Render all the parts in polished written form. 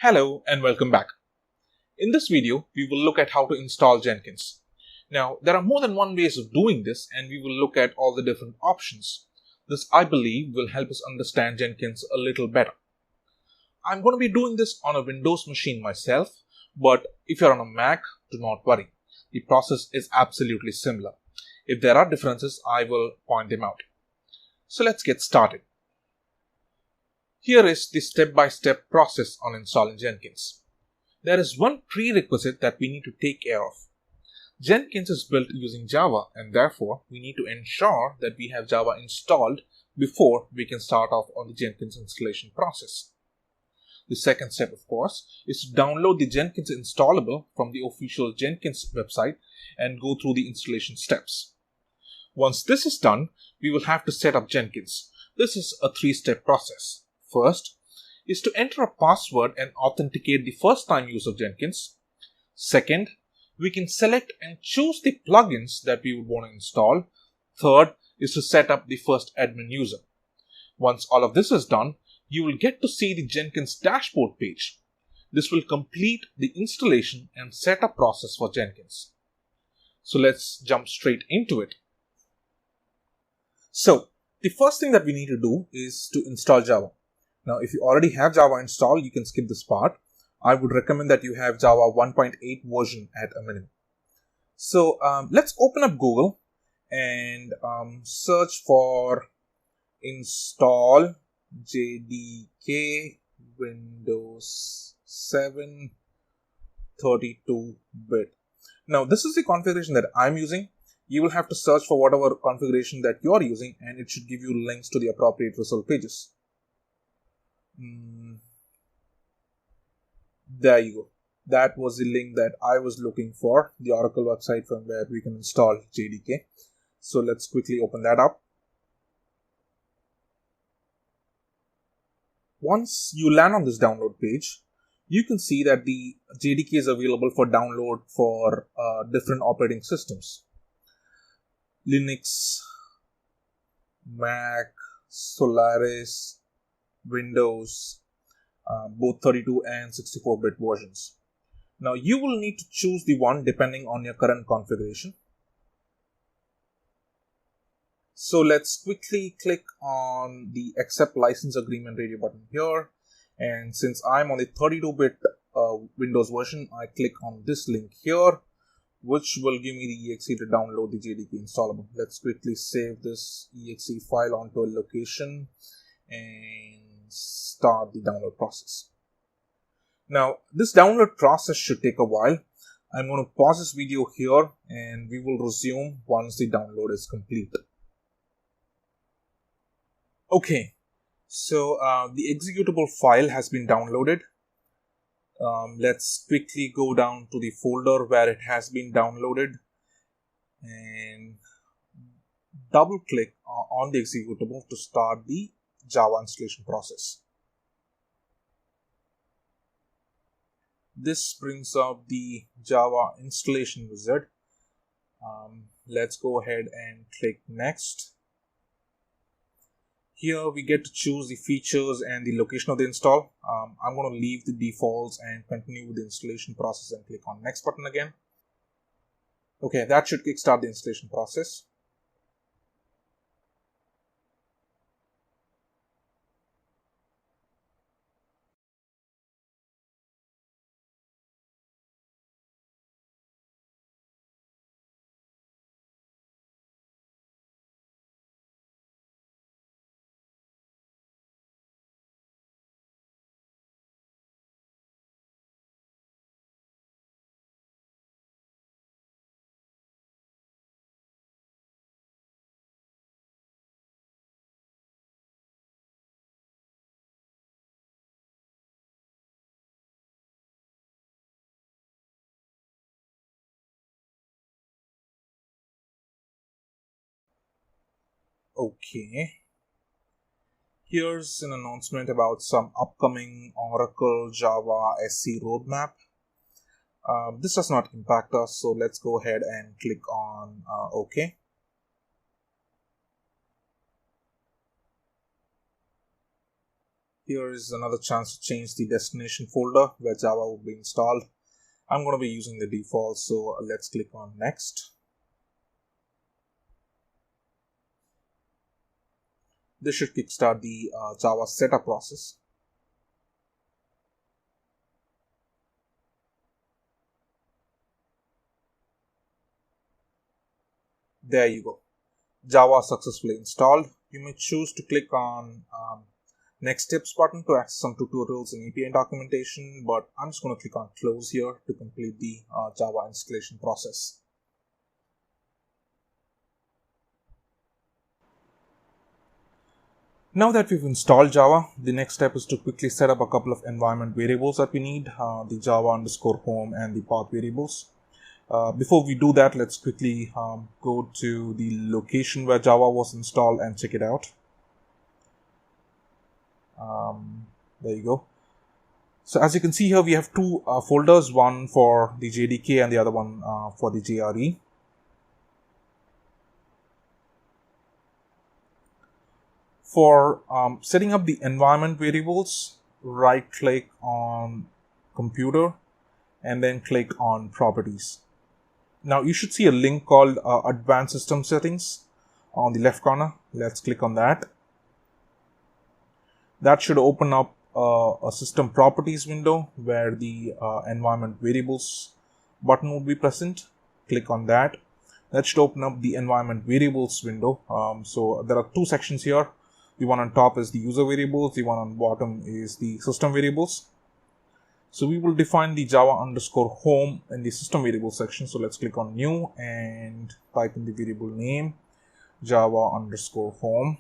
Hello and welcome back. In this video, we will look at how to install Jenkins. Now, there are more than one ways of doing this and we will look at all the different options. This, I believe, will help us understand Jenkins a little better. I'm going to be doing this on a Windows machine myself, but if you're on a Mac, do not worry. The process is absolutely similar. If there are differences, I will point them out. So let's get started. Here is the step-by-step process on installing Jenkins. There is one prerequisite that we need to take care of. Jenkins is built using Java and therefore we need to ensure that we have Java installed before we can start off on the Jenkins installation process. The second step, of course, is to download the Jenkins installable from the official Jenkins website and go through the installation steps. Once this is done, we will have to set up Jenkins. This is a three-step process. First is to enter a password and authenticate the first time use of Jenkins. Second, we can select and choose the plugins that we would want to install. Third is to set up the first admin user. Once all of this is done, you will get to see the Jenkins dashboard page. This will complete the installation and setup process for Jenkins. So let's jump straight into it. So the first thing that we need to do is to install Java. Now, if you already have Java installed, you can skip this part. I would recommend that you have Java 1.8 version at a minimum. So let's open up Google and search for install JDK Windows 7 32-bit. Now, this is the configuration that I'm using. You will have to search for whatever configuration that you are using and it should give you links to the appropriate result pages. There you go. That was the link that I was looking for, the Oracle website from where we can install JDK. So let's quickly open that up. Once you land on this download page, you can see that the JDK is available for download for different operating systems. Linux, Mac, Solaris, Windows, both 32 and 64-bit versions. Now you will need to choose the one depending on your current configuration. So let's quickly click on the accept license agreement radio button here, and since I'm on the 32-bit Windows version, I click on this link here, which will give me the exe to download the JDK installable. Let's quickly save this exe file onto a location and start the download process. Now, this download process should take a while. I'm going to pause this video here and we will resume once the download is complete. Okay, so the executable file has been downloaded. Let's quickly go down to the folder where it has been downloaded and double click on the executable to start the Java installation process. This brings up the Java installation wizard. Let's go ahead and click next. Here we get to choose the features and the location of the install. I'm going to leave the defaults and continue with the installation process and click on next button again. Okay, that should kickstart the installation process. Okay. Here's an announcement about some upcoming Oracle Java SC roadmap. This does not impact us, so let's go ahead and click on OK. Here is another chance to change the destination folder where Java would be installed. I'm going to be using the default, so let's click on next. This should kickstart the Java setup process. There you go. Java successfully installed. You may choose to click on Next Steps button to access some tutorials and API documentation, but I'm just going to click on Close here to complete the Java installation process. Now that we've installed Java, the next step is to quickly set up a couple of environment variables that we need, the Java_home and the path variables. Before we do that, let's quickly go to the location where Java was installed and check it out. There you go. So as you can see here, we have two folders, one for the JDK and the other one for the JRE. For setting up the environment variables, right click on Computer and then click on Properties. Now you should see a link called Advanced System Settings on the left corner. Let's click on that. That should open up a System Properties window where the Environment Variables button would be present. Click on that. That should open up the Environment Variables window. So there are two sections here. The one on top is the user variables. The one on bottom is the system variables. So we will define the Java_home in the system variables section. So let's click on New and type in the variable name Java_home.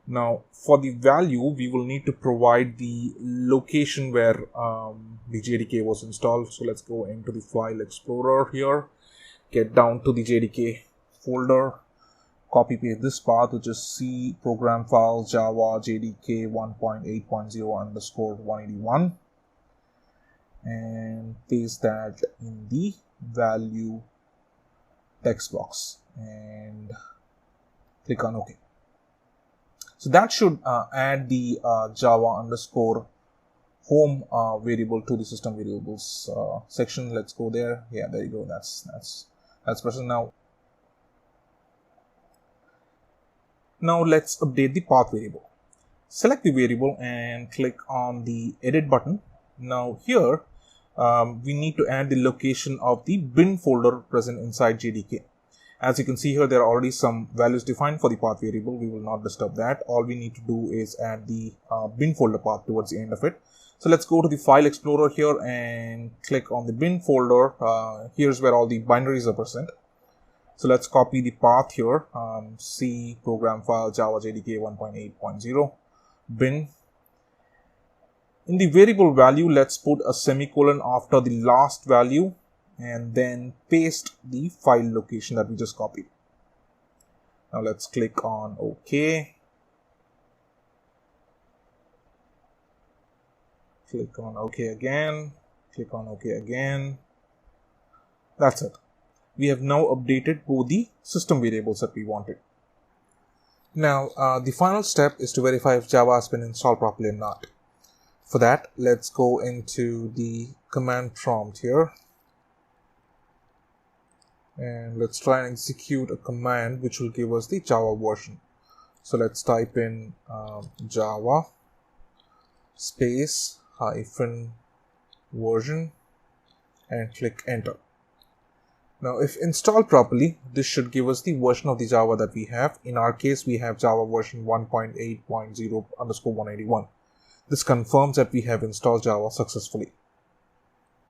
Now for the value, we will need to provide the location where the JDK was installed. So let's go into the File Explorer here, get down to the JDK folder, copy paste this path, which is C program file Java JDK 1.8.0_181, and paste that in the value text box and click on OK. So that should add the Java_home variable to the system variables section. Let's go there. Yeah, there you go. That's present now. Now let's update the path variable. Select the variable and click on the Edit button. Now here we need to add the location of the bin folder present inside JDK. As you can see here, there are already some values defined for the path variable. We will not disturb that. All we need to do is add the bin folder path towards the end of it. So let's go to the File Explorer here and click on the bin folder. Here's where all the binaries are present. So let's copy the path here, C program file Java JDK 1.8.0 bin. In the variable value, let's put a semicolon after the last value and then paste the file location that we just copied. Now let's click on OK. Click on OK again. Click on OK again. That's it. We have now updated both the system variables that we wanted. Now the final step is to verify if Java has been installed properly or not. For that, let's go into the command prompt here. And let's try and execute a command which will give us the Java version. So let's type in Java space -version and click enter. Now if installed properly, this should give us the version of the Java that we have. In our case, we have Java version 1.8.0_181. This confirms that we have installed Java successfully.